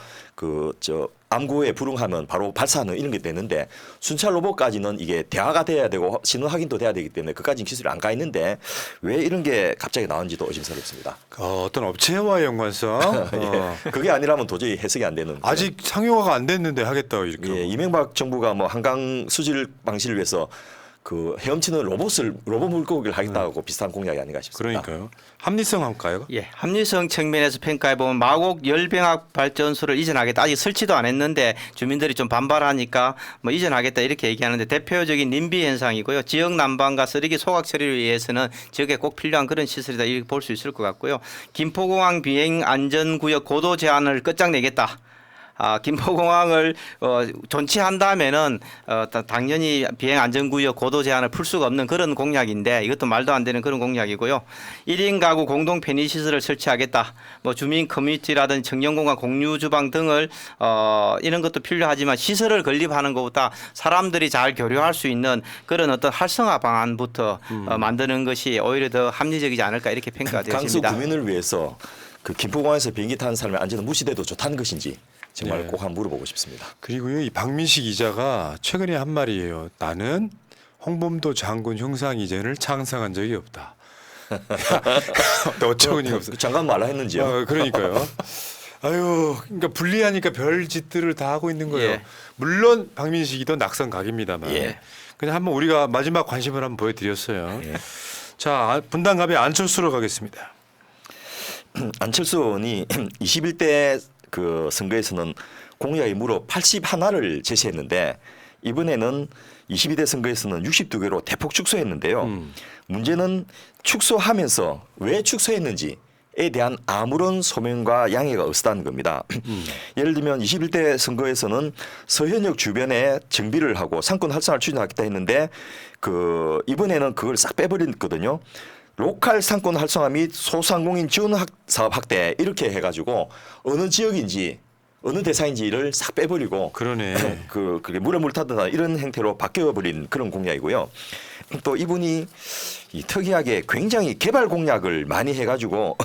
암구에 불응하면 바로 발사하는 이런 게 되는데 순찰 로봇까지는 이게 대화가 돼야 되고 신호 확인도 돼야 되기 때문에 그까지는 기술이 안 가 있는데 왜 이런 게 갑자기 나온지도 의심스럽습니다. 어떤 업체와의 연관성. 예. 그게 아니라면 도저히 해석이 안 되는. 아직 상용화가 안 됐는데 하겠다고 이렇게. 예, 이명박 정부가 뭐 한강 수질 방지를 위해서 그 헤엄치는 로봇 물고기를 하겠다고 비슷한 공약이 아닌가 싶습니다. 그러니까요. 합리성 할까요? 예, 합리성 측면에서 평가해 보면 마곡 열병합 발전소를 이전하겠다. 아직 설치도 안 했는데 주민들이 좀 반발하니까 뭐 이전하겠다 이렇게 얘기하는데 대표적인 님비 현상이고요. 지역 난방과 쓰레기 소각 처리를 위해서는 지역에 꼭 필요한 그런 시설이다 이렇게 볼 수 있을 것 같고요. 김포공항 비행 안전구역 고도 제한을 끝장내겠다. 김포공항을 존치한다면은 당연히 비행 안전구역 고도 제한을 풀 수가 없는 그런 공약인데 이것도 말도 안 되는 그런 공약이고요. 1인 가구 공동 편의시설을 설치하겠다. 뭐 주민 커뮤니티라든지 청년공간 공유 주방 등을 이런 것도 필요하지만 시설을 건립하는 것보다 사람들이 잘 교류할 수 있는 그런 어떤 활성화 방안부터 만드는 것이 오히려 더 합리적이지 않을까 이렇게 평가가 되었습니다. 강서 구민을 위해서 그 김포공항에서 비행기 타는 사람의 안전은 무시돼도 좋다는 것인지 정말 네. 꼭 한번 물어보고 싶습니다. 그리고요, 이 박민식 기자가 최근에 한 말이에요. 나는 홍범도 장군 흉상 이전을 창상한 적이 없다. 어처구니가 없어. 장관 말라 했는지요? 그러니까요. 아유, 그러니까 불리하니까 별 짓들을 다 하고 있는 거예요. 예. 물론 박민식이도 낙선 각입니다만, 예. 그냥 한번 우리가 마지막 관심을 한번 보여드렸어요. 예. 자, 분당갑의 안철수로 가겠습니다. 안철수 의원이 21대 그 선거에서는 공약이 무려 81를 제시했는데 이번에는 22대 선거에서는 62개로 대폭 축소했는데요. 문제는 축소하면서 왜 축소했는지에 대한 아무런 소명과 양해가 없었다는 겁니다. 예를 들면 21대 선거에서는 서현역 주변에 정비를 하고 상권 활성화를 추진하겠다 했는데 그 이번에는 그걸 싹 빼버렸거든요. 로컬 상권 활성화 및 소상공인 지원 사업 확대 이렇게 해가지고 어느 지역인지 어느 대상인지를 싹 빼버리고 그러네. 그게 물에 물 타듯 이런 행태로 바뀌어버린 그런 공약이고요. 또 이분이 이 특이하게 굉장히 개발 공약을 많이 해가지고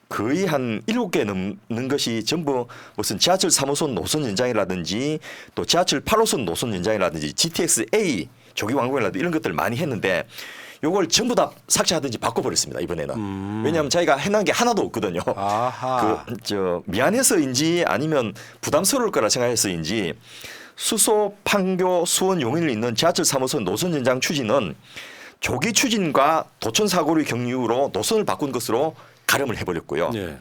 거의 한 7개 넘는 것이 전부 무슨 지하철 3호선 노선 연장이라든지 또 지하철 8호선 노선 연장이라든지 GTX-A 조기 완공이라든지 이런 것들을 많이 했는데 요걸 전부 다 삭제하든지 바꿔버렸습니다 이번에는. 왜냐하면 자기가 해놓은 게 하나도 없거든요. 아하. 미안해서인지 아니면 부담스러울 거라 생각해서인지 수소, 판교, 수원, 용인을 잇는 지하철 3호선 노선 연장 추진은 조기 추진과 도천 사고를 경유로 노선을 바꾼 것으로 가름을 해버렸고요. 예.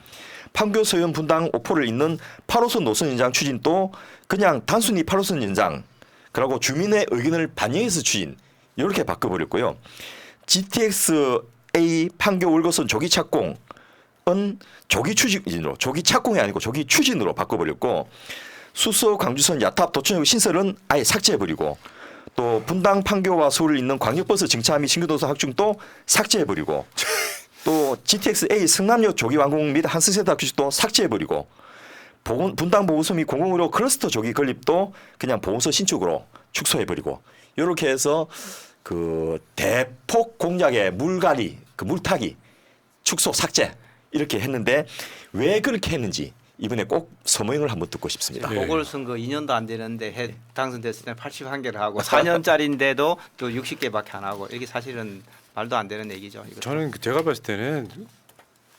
판교, 서현, 분당, 오포를 잇는 8호선 노선 연장 추진도 그냥 단순히 8호선 연장 그리고 주민의 의견을 반영해서 추진 이렇게 바꿔버렸고요. GTX-A 판교 울거선 조기 착공은 조기 추진으로 조기 착공이 아니고 조기 추진으로 바꿔버렸고 수서 광주선 야탑 도천역 신설은 아예 삭제해버리고 또 분당 판교와 서울을 잇는 광역버스 정차 및 신규도서 확충도 삭제해버리고 또 GTX-A 성남역 조기 완공 및 한승세대 규칙도 삭제해버리고 분당 보호소 및 공공의료 클러스터 조기 건립도 그냥 보호소 신축으로 축소해버리고 이렇게 해서 그 대폭 공약의 물갈이, 그 물타기, 축소, 삭제 이렇게 했는데 왜 그렇게 했는지 이번에 꼭 서명을 한번 듣고 싶습니다. 예. 보궐선거 2년도 안 되는데 당선됐을 때 81개를 하고 4년짜리인데도 또 60개밖에 안 하고 이게 사실은 말도 안 되는 얘기죠. 이것도. 저는 제가 봤을 때는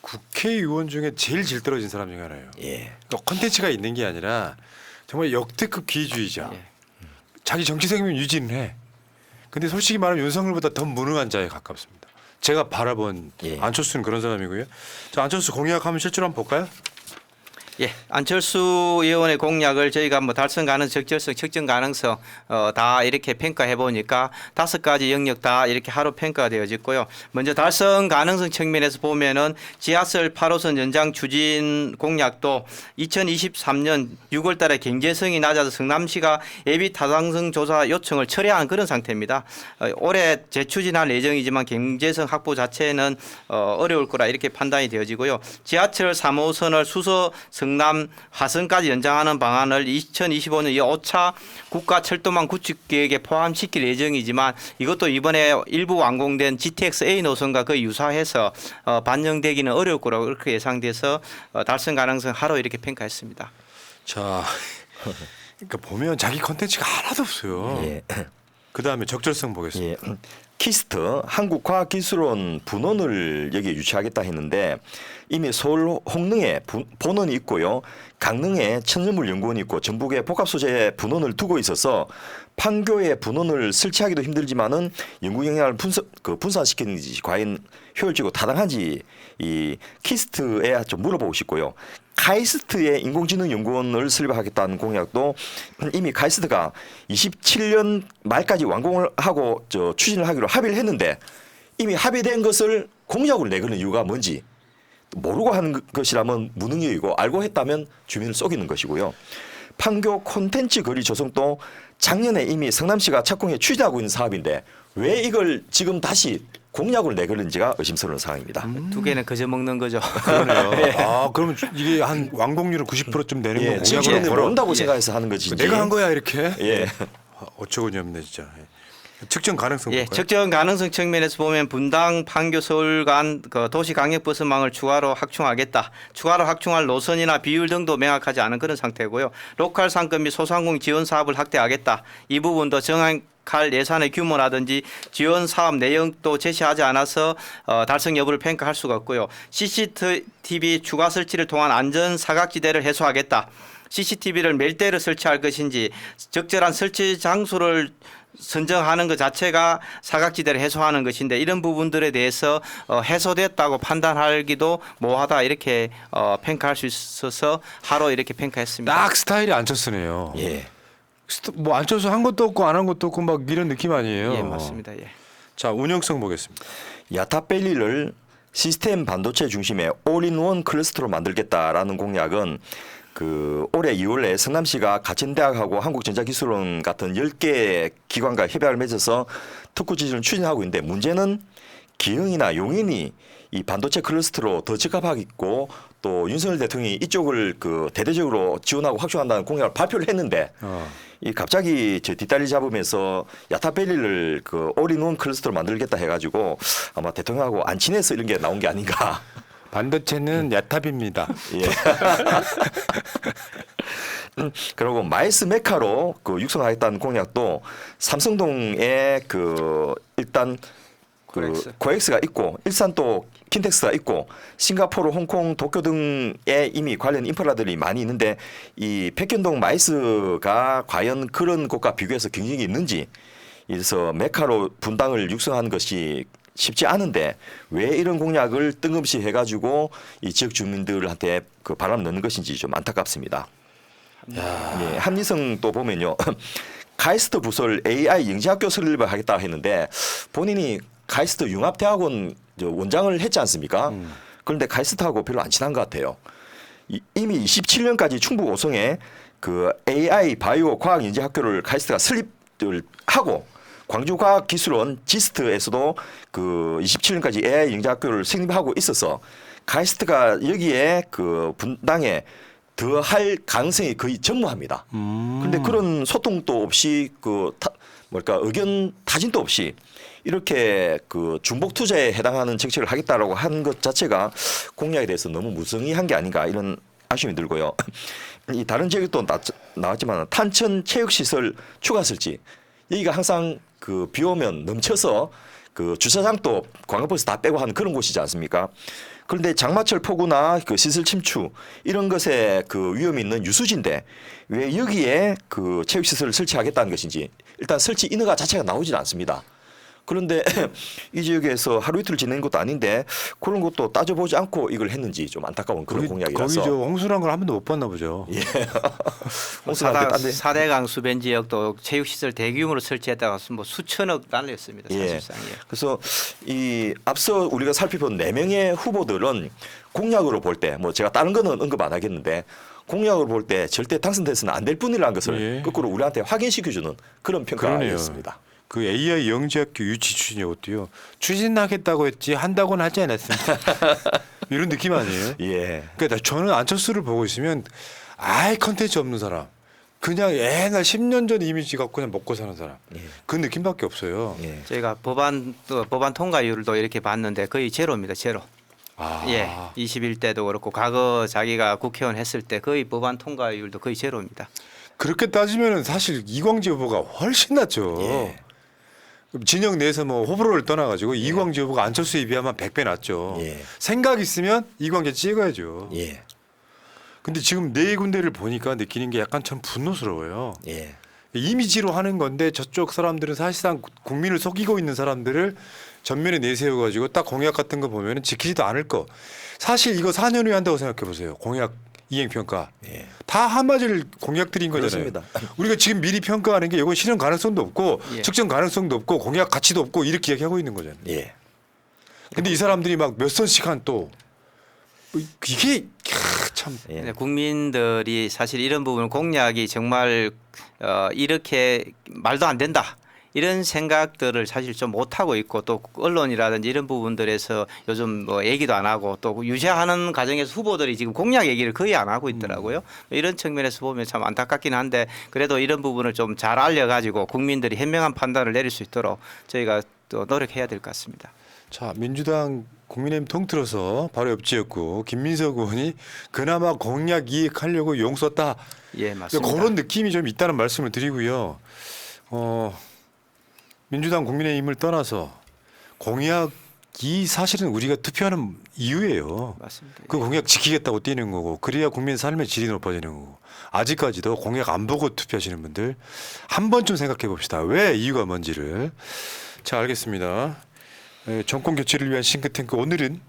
국회의원 중에 제일 질 떨어진 사람 중에 하나예요. 예. 콘텐츠가 있는 게 아니라 정말 역대급 기회주의자. 예. 자기 정치 생명 유지는 해. 근데 솔직히 말하면 윤석열보다 더 무능한 자에 가깝습니다. 제가 바라본 예. 안철수는 그런 사람이고요. 자, 안철수 공약 한번 실제로 한번 볼까요? 예, 안철수 의원의 공약을 저희가 뭐 달성 가능성, 적절성, 측정 가능성 다 이렇게 평가해 보니까 5가지 영역 다 이렇게 하루 평가가 되어졌고요. 먼저 달성 가능성 측면에서 보면은 지하철 8호선 연장 추진 공약도 2023년 6월달에 경제성이 낮아서 성남시가 예비 타당성 조사 요청을 철회한 그런 상태입니다. 올해 재추진할 예정이지만 경제성 확보 자체는 어려울 거라 이렇게 판단이 되어지고요. 지하철 3호선을 수서 성남 화성까지 연장하는 방안을 2025년 5차 국가철도망 구축 계획에 포함시킬 예정이지만 이것도 이번에 일부 완공된 GTX-A 노선과 거의 유사해서 반영되기는 어려울 거라고 그렇게 예상돼서 달성 가능성 하로 이렇게 평가했습니다. 자, 그러니까 보면 자기 콘텐츠가 하나도 없어요. 예. 그 다음에 적절성 보겠습니다. 예. 키스트 한국과학기술원 분원을 여기에 유치하겠다 했는데 이미 서울 홍릉에 본원이 있고요. 강릉에 천연물연구원이 있고 전북에 복합소재 분원을 두고 있어서 판교에 분원을 설치하기도 힘들지만은 연구 영향을 분산시키는 것이 과연 효율적이고 타당한지 이 키스트에 좀 물어보고 싶고요. 카이스트의 인공지능 연구원을 설립하겠다는 공약도 이미 카이스트가 27년 말까지 완공을 하고 추진을 하기로 합의를 했는데 이미 합의된 것을 공약으로 내거는 이유가 뭔지 모르고 하는 것이라면 무능력이고 알고 했다면 주민을 속이는 것이고요. 판교 콘텐츠 거리 조성도 작년에 이미 성남시가 착공해 추진하고 있는 사업인데 왜 이걸 지금 다시 공약으로 내걸는지가 의심스러운 상황입니다. 두 개는 그저 먹는 거죠. 그러네요. 아, 그러면 이게 한 완공률은 90%좀 되는 예, 거 지역주민들 공약으로 걸어. 모른다고 예. 생각해서 하는 것인지. 내가 한 거야 이렇게. 예. 어처구니 없네 진짜. 예. 측정 가능성 예, 볼까요? 측정 가능성 측면에서 보면 분당, 판교, 서울 간 도시 강력버스망을 추가로 확충하겠다. 추가로 확충할 노선이나 비율 등도 명확하지 않은 그런 상태고요. 로컬 상권 및 소상공 지원 사업을 확대하겠다. 이 부분도 정확할 예산의 규모라든지 지원 사업 내용도 제시하지 않아서 달성 여부를 평가할 수가 없고요. CCTV 추가 설치를 통한 안전 사각지대를 해소하겠다. CCTV를 몇 대를 설치할 것인지 적절한 설치 장소를 선정하는 것 자체가 사각지대를 해소하는 것인데 이런 부분들에 대해서 해소됐다고 판단하기도 모호하다 이렇게 평가할 수 있어서 하루 이렇게 평가했습니다. 딱 스타일이 안철수네요. 예. 뭐 안철수 한 것도 없고 안 한 것도 없고 막 이런 느낌 아니에요. 예, 맞습니다. 예. 자, 운영성 보겠습니다. 야타벨리를 시스템 반도체 중심의 올인원 클러스터로 만들겠다라는 공약은 그 올해 2월에 성남시가 가천대학하고 한국전자기술원 같은 10개 기관과 협약을 맺어서 특구 지진을 추진하고 있는데 문제는 기흥이나 용인이 이 반도체 클러스터로 더 적합하겠고 또 윤석열 대통령이 이쪽을 그 대대적으로 지원하고 확충한다는 공약을 발표를 했는데 이 갑자기 저 뒷다리 잡으면서 야타벨리를 그 올인원 클러스터로 만들겠다 해가지고 아마 대통령하고 안 친해서 이런 게 나온 게 아닌가. 반도체는 야탑입니다. 예. 그리고 마이스 메카로 그 육성하겠다는 공약도 삼성동에 그 일단 그 코엑스가 있고 일산 또 킨텍스가 있고 싱가포르, 홍콩, 도쿄 등에 이미 관련 인프라들이 많이 있는데 이 백현동 마이스가 과연 그런 곳과 비교해서 경쟁이 있는지 그래서 메카로 분당을 육성하는 것이 쉽지 않은데 왜 이런 공약을 뜬금없이 해가지고 이 지역 주민들한테 그 바람 넣는 것인지 좀 안타깝습니다. 예, 함리성 또 보면요. 카이스트 부설 AI 영재학교 설립을 하겠다 했는데 본인이 카이스트 융합대학원 원장을 했지 않습니까? 그런데 카이스트하고 별로 안 친한 것 같아요. 이미 27년까지 충북 오송에 그 AI 바이오 과학 영재학교를 카이스트가 설립을 하고 광주과학기술원 지스트에서도 그 27년까지 AI 영재학교를 설립하고 있어서 카이스트가 여기에 그 분당에 더 할 가능성이 거의 전무합니다. 그런데 그런 소통도 없이 그 의견 타진도 없이 이렇게 그 중복 투자에 해당하는 정책을 하겠다라고 한 것 자체가 공약에 대해서 너무 무성의한 게 아닌가 이런 아쉬움이 들고요. 이 다른 지역도 나왔지만 탄천 체육시설 추가 설치 여기가 항상 그 비 오면 넘쳐서 그 주차장도 관광버스 다 빼고 하는 그런 곳이지 않습니까? 그런데 장마철 폭우나 그 시설 침추 이런 것에 그 위험이 있는 유수지인데 왜 여기에 그 체육시설을 설치하겠다는 것인지 일단 설치 인허가 자체가 나오질 않습니다. 그런데 이 지역에서 하루 이틀 지낸 것도 아닌데 그런 것도 따져보지 않고 이걸 했는지 좀 안타까운 그런 공약이라서. 거기 저 홍수란 걸 한 번도 못 봤나 보죠. 예. 홍수한테 딴데. 사대강 수변 지역도 체육시설 대규모로 설치했다가 뭐 수천억 날렸습니다. 사실상. 예. 그래서 이 앞서 우리가 살펴본 4명의 후보들은 공약으로 볼 때 뭐 제가 다른 거는 언급 안 하겠는데 공약으로 볼 때 절대 당선돼서는 안 될 뿐이라는 것을 예. 거꾸로 우리한테 확인시켜주는 그런 평가였습니다. 그 AI 영재학교 유치 추진이 어때요? 추진하겠다고 했지 한다고는 하지 않았습니다. 이런 느낌 아니에요? 예. 그러니까 저는 안철수를 보고 있으면 아예 컨텐츠 없는 사람. 그냥 옛날 10년 전 이미지 갖고 그냥 먹고 사는 사람. 예. 그 느낌밖에 없어요. 예. 저희가 법안 통과율도 이렇게 봤는데 거의 제로입니다. 제로. 아. 예, 21대도 그렇고 과거 자기가 국회의원 했을 때 거의 법안 통과율도 거의 제로입니다. 그렇게 따지면은 사실 이광재 후보가 훨씬 낫죠. 예. 진영 내에서 뭐 호불호를 떠나가지고 이광재 후보가 안철수에 비하면 100배 낫죠. 예. 생각 있으면 이광재 찍어야죠. 예. 근데 지금 네 군데를 보니까 느끼는 게 약간 참 분노스러워요. 예. 이미지로 하는 건데 저쪽 사람들은 사실상 국민을 속이고 있는 사람들을 전면에 내세워가지고 딱 공약 같은 거 보면은 지키지도 않을 거. 사실 이거 4년 후에 한다고 생각해 보세요. 공약 이행 평가. 예. 다 한마디를 공약들인 거잖아요. 그렇습니다. 우리가 지금 미리 평가하는 게 이건 실현 가능성도 없고 예. 측정 가능성도 없고 공약 가치도 없고 이렇게 이야기하고 있는 거잖아요. 예. 근데 이 사람들이 막 몇 선씩 한 또 이게 참 예. 네, 국민들이 사실 이런 부분 공약이 정말 이렇게 말도 안 된다. 이런 생각들을 사실 좀 못하고 있고 또 언론이라든지 이런 부분들에서 요즘 뭐 얘기도 안 하고 또 유세하는 과정에서 후보들이 지금 공약 얘기를 거의 안 하고 있더라고요. 이런 측면에서 보면 참 안타깝긴 한데 그래도 이런 부분을 좀 잘 알려가지고 국민들이 현명한 판단을 내릴 수 있도록 저희가 또 노력해야 될 것 같습니다. 자, 민주당 국민의힘 통틀어서 바로 옆 지역구 김민석 의원이 그나마 공약 이익하려고 용 썼다. 예, 맞습니다. 그런 느낌이 좀 있다는 말씀을 드리고요. 민주당 국민의힘을 떠나서 공약 이 사실은 우리가 투표하는 이유예요. 맞습니다. 그 공약 지키겠다고 뛰는 거고 그래야 국민 삶의 질이 높아지는 거고 아직까지도 공약 안 보고 투표하시는 분들 한 번쯤 생각해 봅시다. 왜 이유가 뭔지를. 자 알겠습니다. 정권 교체를 위한 싱크탱크 오늘은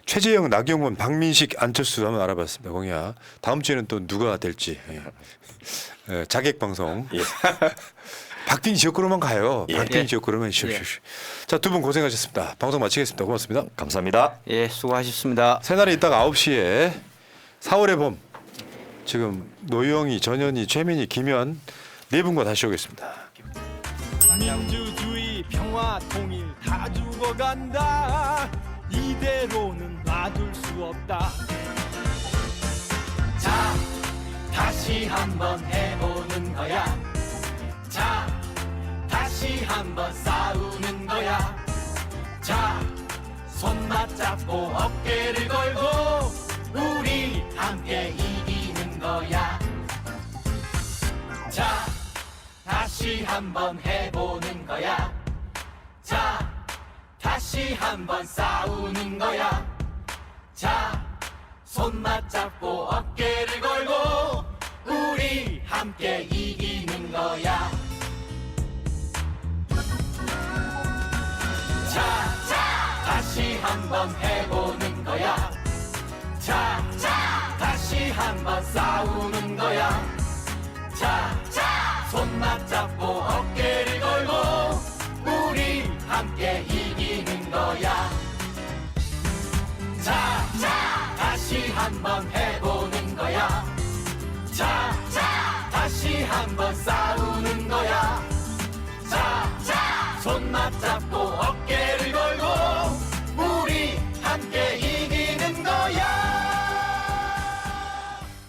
최재형, 나경원, 박민식, 안철수 한번 알아봤습니다. 공약. 다음 주에는 또 누가 될지 자객 방송. 예. 박빙 지역구로만 가요. 예. 박빙 예. 지역구로만 슈슈슈. 자, 두 분 고생하셨습니다. 방송 마치겠습니다. 고맙습니다. 감사합니다. 예, 수고하셨습니다. 새날에 이따가 9시에 4월의 봄 지금 노영희, 전현희, 최민희, 김현 네 분과 다시 오겠습니다. 민주주의 평화 통일 다 죽어간다 이대로는 놔둘 수 없다 자 다시 한번 해보는 거야 자 다시 한번 싸우는 거야 자 손 맞잡고 어깨를 걸고 우리 함께 이기는 거야 자 다시 한번 해보는 거야 자 다시 한번 싸우는 거야 자 손 맞잡고 어깨를 걸고 우리 함께 이기는 거야 자 다시 한번 해보는 거야 자 다시 한번 싸우는 거야 자 손 맞잡고 어깨를 걸고 우리 함께 이기는 거야 자 다시 한번 해보는 거야 자 다시 한번 싸우는 거야 자 손 맞잡고